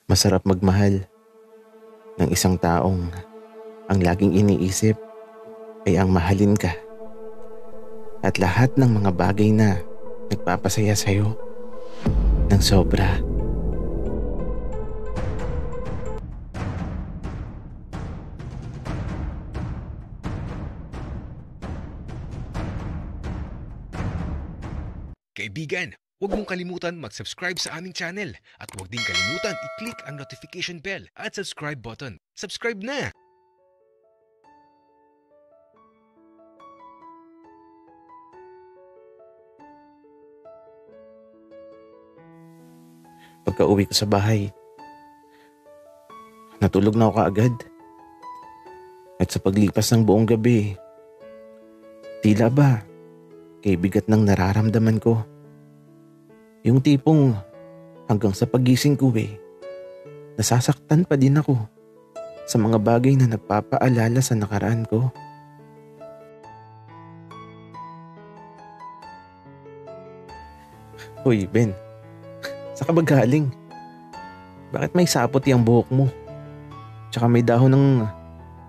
Masarap magmahal ng isang taong ang laging iniisip ay ang mahalin ka at lahat ng mga bagay na nagpapasaya sa'yo ng sobra. Kaibigan, huwag mong kalimutan mag-subscribe sa aming channel at huwag din kalimutan i-click ang notification bell at subscribe button. Subscribe na! Pagka-uwi ko sa bahay, natulog na ako kaagad. At sa paglipas ng buong gabi, tila ba kay bigat ng nararamdaman ko. Yung tipong hanggang sa pagising ko nasasaktan pa din ako sa mga bagay na nagpapaalala sa nakaraan ko. Hoy Ben, saan ka ba galing? Bakit may sapot yung buhok mo? Tsaka may dahon ng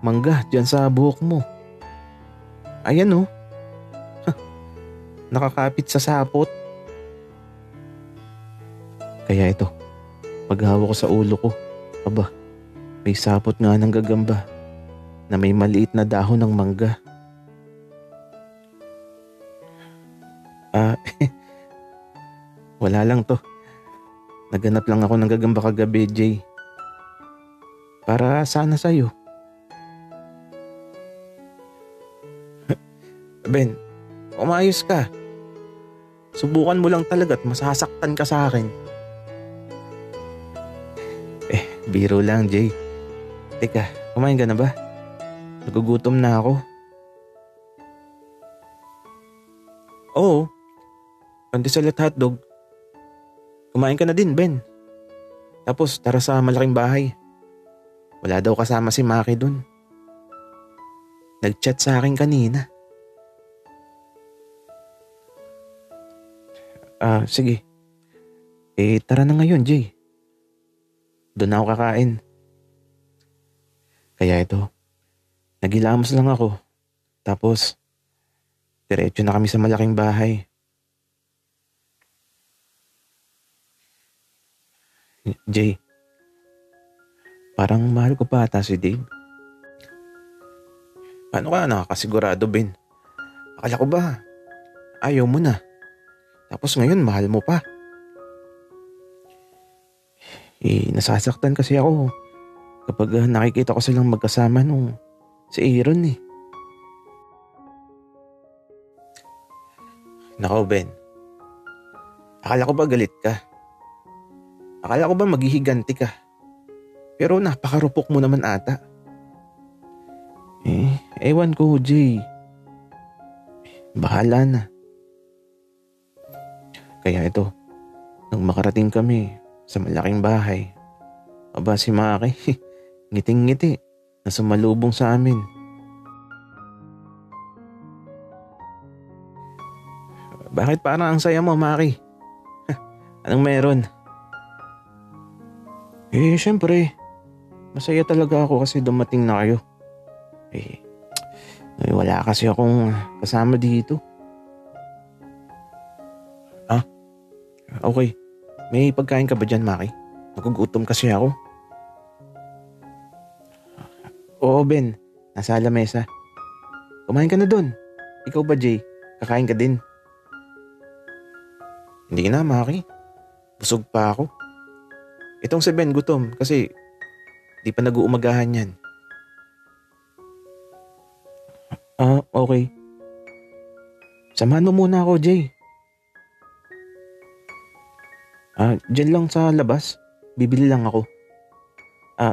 mangga dyan sa buhok mo. Ayan oh. Nakakapit sa sapot. Kaya ito, paghawa ko sa ulo ko, aba, may sapot nga ng gagamba na may maliit na dahon ng mangga. Wala lang to. Naganap lang ako ng gagamba kagabi, Jay. Para sana sa'yo. Ben, umayos ka. Subukan mo lang talaga at masasaktan ka sa akin. Biro lang, Jay. Teka, kumain ka na ba? Nagugutom na ako. Oo. Pandesal at hotdog. Kumain ka na din, Ben. Tapos tara sa malaking bahay. Wala daw kasama si Maki dun. Nag-chat sa akin kanina. Sige. Tara na ngayon, Jay. Doon na ako kakain. Kaya ito, nagilamos lang ako. Tapos, diretso na kami sa malaking bahay. Jay, parang mahal ko pa ata si Dave. Paano ka nakakasigurado, Ben? Akala ko ba, ayaw mo na. Tapos ngayon, mahal mo pa. Nasasaktan kasi ako kapag nakikita ko silang magkasama nung si Aaron eh. Nako Ben, akala ko ba galit ka? Akala ko ba maghihiganti ka? Pero napakarupok mo naman ata. Ewan ko, Jay. Bahala na. Kaya ito, nung makarating kami sa malaking bahay, aba si Maki, ngiting-ngiti na sumalubong sa amin. Bakit parang ang saya mo, Maki? Anong meron? Syempre, masaya talaga ako kasi dumating na kayo. Wala kasi akong kasama dito. Okay. May pagkain ka ba dyan, Maki? Nagugutom kasi ako. Oo, Ben. Nasa lamesa. Kumain ka na dun. Ikaw ba, Jay? Kakain ka din? Hindi na, Maki. Busog pa ako. Itong si Ben gutom kasi di pa nag-uumagahan yan. Okay. Samahan mo muna ako, Jay. Diyan lang sa labas. Bibili lang ako.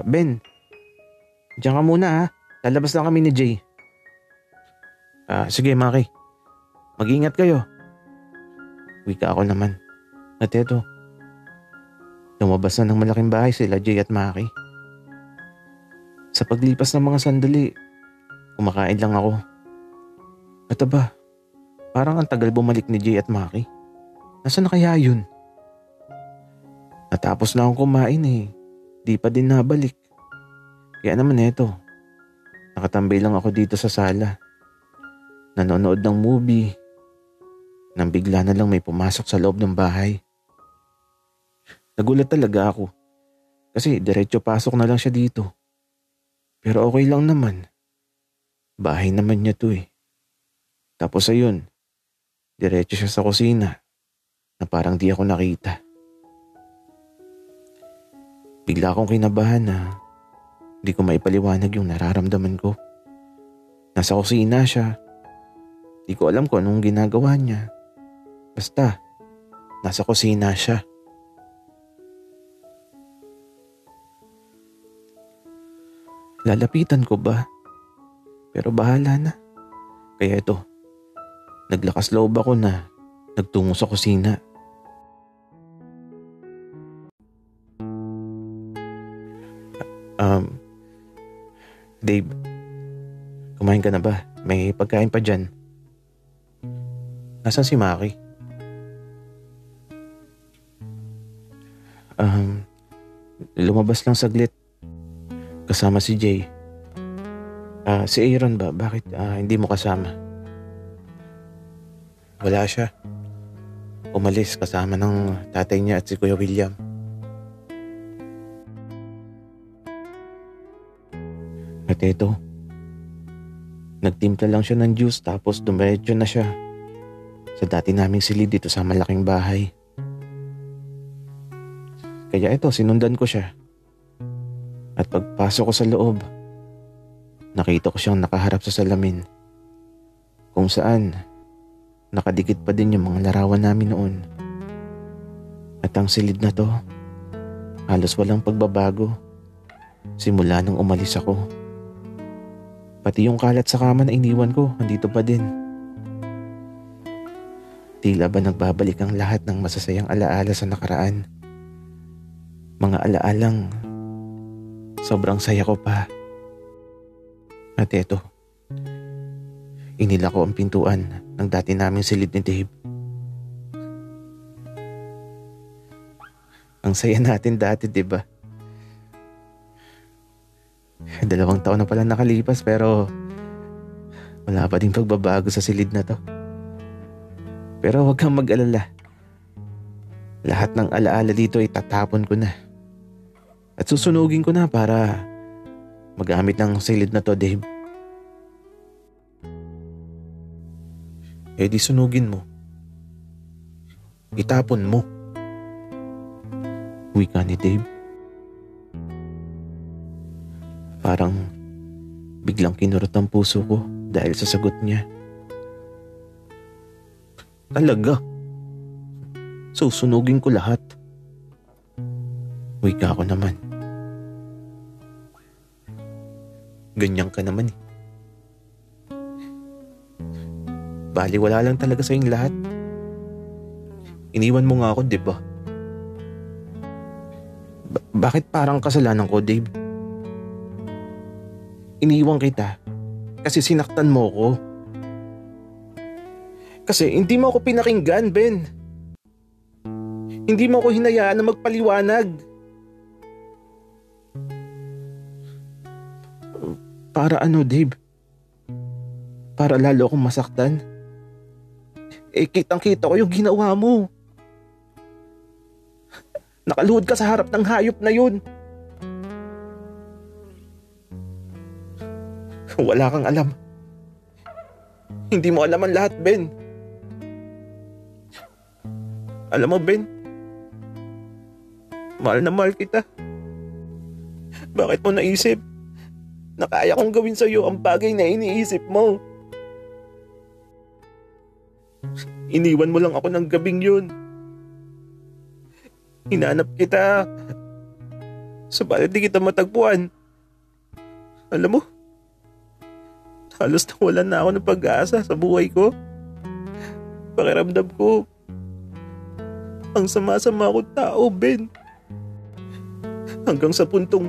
Ben. Diyan ka muna Lalabas lang kami ni Jay. Sige, Maki. Mag-ingat kayo. Wika ako naman. At eto, lumabas na ng malaking bahay sila Jay at Maki. Sa paglipas ng mga sandali, kumakain lang ako. At aba, parang ang tagal bumalik ni Jay at Maki. Nasaan na kaya yun? Natapos na akong kumain di pa din nabalik. Kaya naman eto, nakatambay lang ako dito sa sala. Nanonood ng movie. Nang bigla na lang may pumasok sa loob ng bahay. Nagulat talaga ako. Kasi diretso pasok na lang siya dito. Pero okay lang naman. Bahay naman niya to eh. Tapos ayun, diretso siya sa kusina na parang di ako nakita. Bigla akong kinabahan na di ko maipaliwanag yung nararamdaman ko. Nasa kusina siya. Di ko alam kung anong ginagawa niya. Basta, nasa kusina siya. Lalapitan ko ba? Pero bahala na. Kaya ito, naglakas loob ako na nagtungo sa kusina. Dave, kumain ka na ba? May pagkain pa dyan. Nasaan si Maki? Lumabas lang saglit. Kasama si Jay. Si Aaron ba? Bakit hindi mo kasama? Wala siya. Umalis kasama ng tatay niya at si Kuya William. At eto, nagtimpla lang siya ng juice tapos dumiretso na siya sa dati naming silid dito sa malaking bahay. Kaya eto, sinundan ko siya. At pagpasok ko sa loob, nakita ko siyang nakaharap sa salamin kung saan nakadikit pa din yung mga larawan namin noon. At ang silid na to, halos walang pagbabago simula nung umalis ako. Pati yung kalat sa kama na iniwan ko, andito pa din. Tila ba nagbabalik ang lahat ng masasayang alaala sa nakaraan? Mga alaalang sobrang saya ko pa. At eto, inila ko ang pintuan ng dati naming silid ni Dave. Ang saya natin dati, diba? 2 taon na pala nakalipas pero wala pa ding pagbabago sa silid na to. Pero huwag kang mag-alala. Lahat ng alaala dito ay tatapon ko na. At susunugin ko na para magamit ng silid na to, Dave. Eh di sunugin mo. Itapon mo. Wika ni Dave. Parang biglang kinurot ang puso ko dahil sa sagot niya. Talaga? Susunugin ko lahat. Wika ko naman. Ganyan ka naman eh. Bali wala lang talaga sa yung lahat. Iniwan mo nga ako, diba? Bakit parang kasalanan ko, Dave? Iniwan kita kasi sinaktan mo ko. Kasi hindi mo ako pinakinggan, Ben. Hindi mo ako hinayaan na magpaliwanag. Para ano, Dave? Para lalo akong masaktan? Eh, kitang-kita ko yung ginawa mo. Nakaluhod ka sa harap ng hayop na yun. Wala kang alam. Hindi mo alam ang lahat, Ben. Alam mo, Ben, mahal na mahal kita. Bakit mo naisip na kaya kong gawin sa'yo ang bagay na iniisip mo? Iniwan mo lang ako ng gabing yun. Hinanap kita. Subalit di kita matagpuan. Alam mo, halos nawalan na ako ng pag-asa sa buhay ko. Pakiramdam ko, ang sama-sama akong tao, Ben. Hanggang sa puntong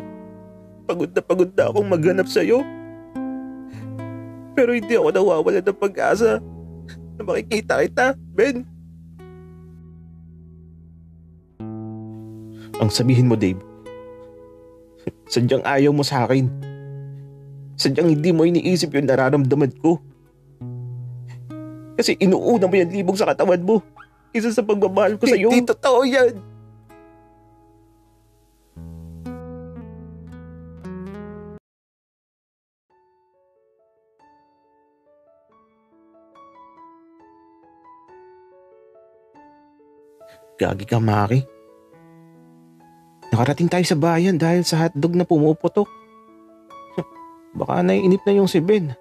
pagod na akong maghanap sa'yo. Pero hindi ako nawawalan ng pag-asa na makikita kita, Ben. Ang sabihin mo, Dave, Sadyang ayaw mo sa akin. Sadyang hindi mo iniisip yung nararamdaman ko. Kasi inuuna mo yung libog sa katawan mo kaysa sa pagmamahal ko sa'yo. Hindi totoo yan. Gagi ka, Maki. Nakarating tayo sa bayan dahil sa hotdog na pumuputok. Baka naiinip na yung si Ben.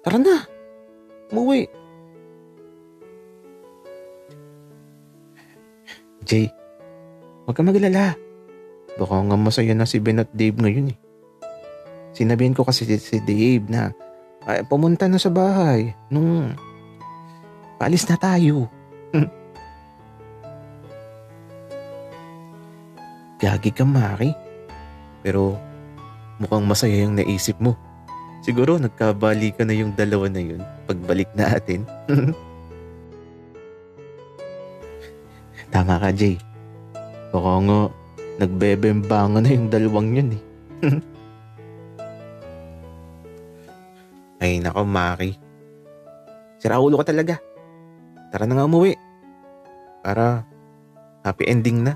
Tara na. Umuwi. Jay, huwag ka magalala. Baka nga masaya na si Ben at Dave ngayon eh. Sinabihan ko kasi si Dave na pumunta na sa bahay nung paalis na tayo. Gagi ka, Maki. Pero mukhang masaya yung naisip mo. Siguro nagkabali ka na yung dalawa na yun pagbalik natin. Tama ka, Jay. Baka nga nagbebembangan na yung dalawang yun eh. Ay nako, Maki. Siraulo ka talaga. Tara na nga umuwi. Para happy ending na.